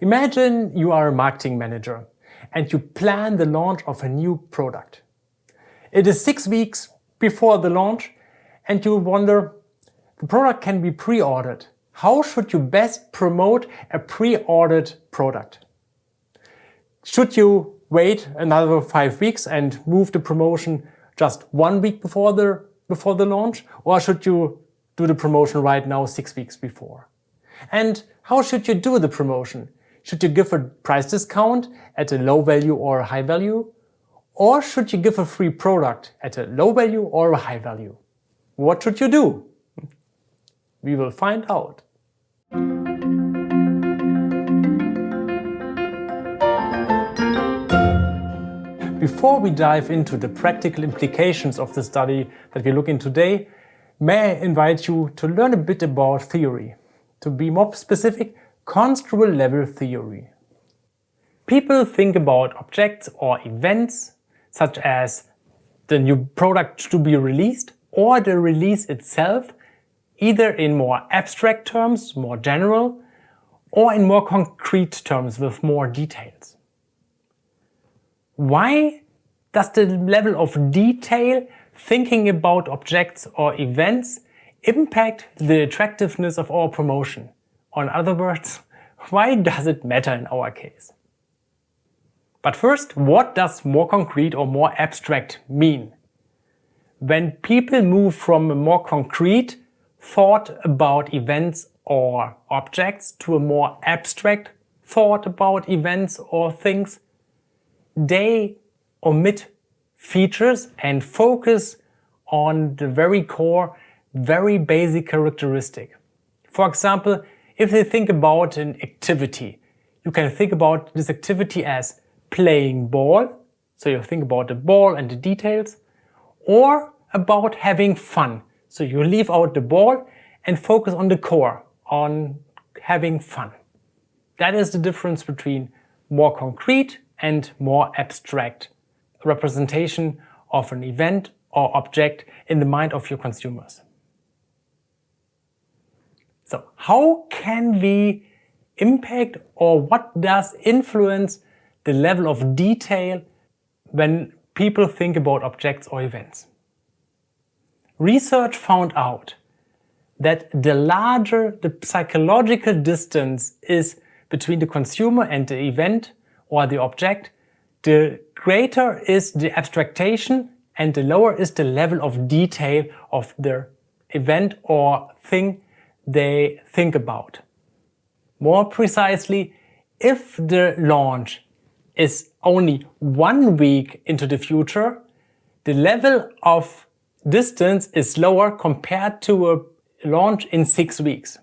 Imagine you are a marketing manager and you plan the launch of a new product. It is 6 weeks before the launch and you wonder, the product can be pre-ordered. How should you best promote a pre-ordered product? Should you wait another 5 weeks and move the promotion just 1 week before the launch? Or should you do the promotion right now 6 weeks before? And how should you do the promotion? Should you give a price discount at a low value or a high value? Or should you give a free product at a low value or a high value? What should you do? We will find out. Before we dive into the practical implications of the study that we look in today, may I invite you to learn a bit about theory. To be more specific, construal level theory. People think about objects or events, such as the new product to be released or the release itself, either in more abstract terms, more general, or in more concrete terms with more details. Why does the level of detail thinking about objects or events impact the attractiveness of our promotion? Or in other words, why does it matter in our case? But first, what does more concrete or more abstract mean? When people move from a more concrete thought about events or objects to a more abstract thought about events or things, they omit features and focus on the very core, very basic characteristic. For example, if they think about an activity, you can think about this activity as playing ball, so you think about the ball and the details, or about having fun. So you leave out the ball and focus on the core, on having fun. That is the difference between more concrete and more abstract representation of an event or object in the mind of your consumers. So how can we impact, or what does influence the level of detail when people think about objects or events? Research found out that the larger the psychological distance is between the consumer and the event or the object, the greater is the abstraction and the lower is the level of detail of the event or thing they think about. More precisely, if the launch is only 1 week into the future, the level of distance is lower compared to a launch in 6 weeks.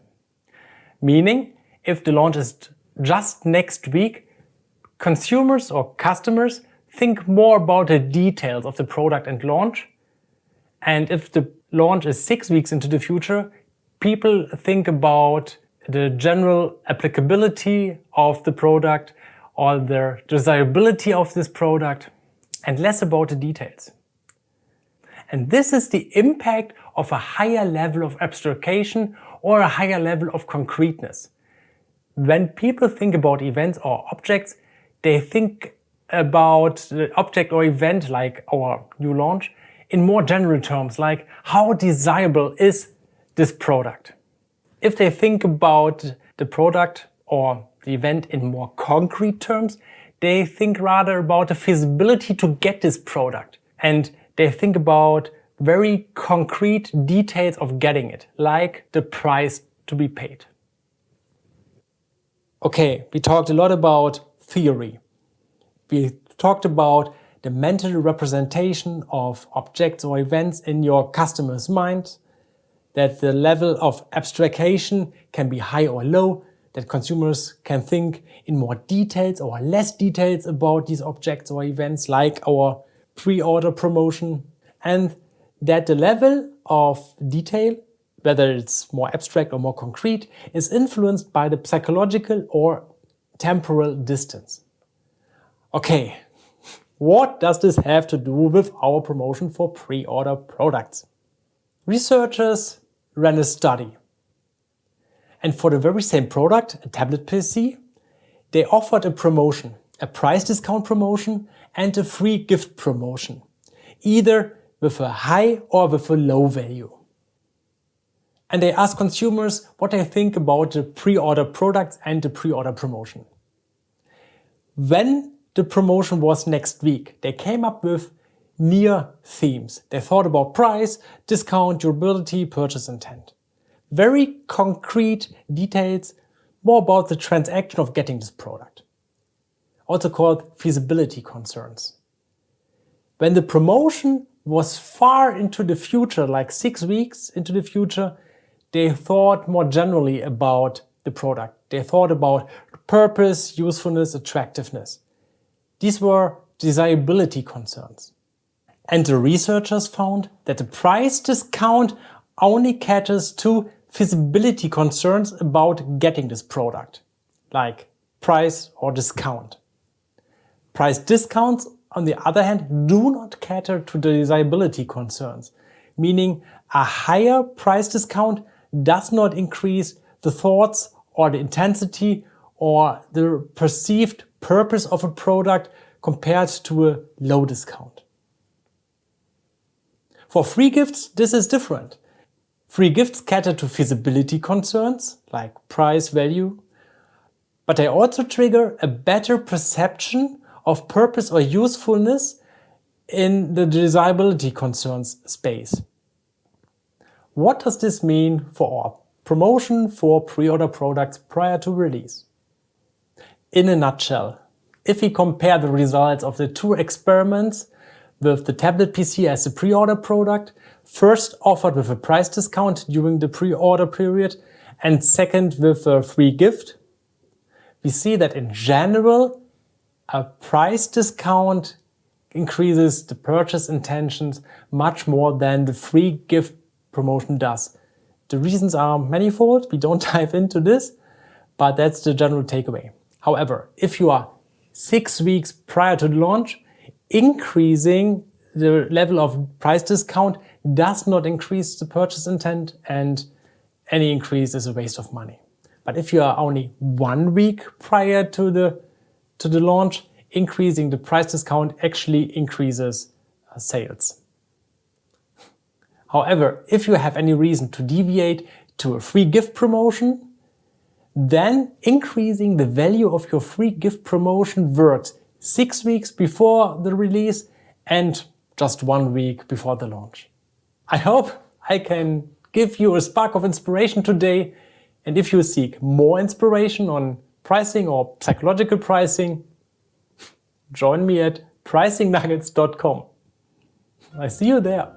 Meaning, if the launch is just next week, consumers or customers think more about the details of the product and launch. And if the launch is 6 weeks into the future, people think about the general applicability of the product or the desirability of this product and less about the details. And this is the impact of a higher level of abstraction or a higher level of concreteness. When people think about events or objects, they think about the object or event like our new launch in more general terms, like how desirable is this product. If they think about the product or the event in more concrete terms, they think rather about the feasibility to get this product. And they think about very concrete details of getting it, like the price to be paid. Okay, we talked a lot about theory. We talked about the mental representation of objects or events in your customer's mind, that the level of abstraction can be high or low, that consumers can think in more details or less details about these objects or events, like our pre-order promotion, and that the level of detail, whether it's more abstract or more concrete, is influenced by the psychological or temporal distance. Okay, what does this have to do with our promotion for pre-order products? Researchers ran a study. And for the very same product, a tablet PC, They offered a promotion, a price discount promotion and a free gift promotion, either with a high or with a low value. And they asked consumers what they think about the pre-order products and the pre-order promotion. When the promotion was next week, they came up with near themes. They thought about price, discount, durability, purchase intent. Very concrete details, more about the transaction of getting this product. Also called feasibility concerns. When the promotion was far into the future, like 6 weeks into the future, they thought more generally about the product. They thought about purpose, usefulness, attractiveness. These were desirability concerns. And the researchers found that the price discount only caters to feasibility concerns about getting this product, like price or discount. Price discounts, on the other hand, do not cater to the desirability concerns, meaning a higher price discount does not increase the thoughts or the intensity or the perceived purpose of a product compared to a low discount. For free gifts, this is different. Free gifts cater to feasibility concerns, like price, value, but they also trigger a better perception of purpose or usefulness in the desirability concerns space. What does this mean for our promotion for pre-order products prior to release? In a nutshell, if we compare the results of the two experiments with the tablet PC as a pre-order product, first offered with a price discount during the pre-order period and second with a free gift, we see that in general, a price discount increases the purchase intentions much more than the free gift promotion does. The reasons are manifold, we don't dive into this, but that's the general takeaway. However, if you are 6 weeks prior to the launch, increasing the level of price discount does not increase the purchase intent, and any increase is a waste of money. But if you are only 1 week prior to the launch, increasing the price discount actually increases sales. However, if you have any reason to deviate to a free gift promotion, then increasing the value of your free gift promotion works 6 weeks before the release and just 1 week before the launch. I hope I can give you a spark of inspiration today, and if you seek more inspiration on pricing or psychological pricing, join me at pricingnuggets.com. I see you there.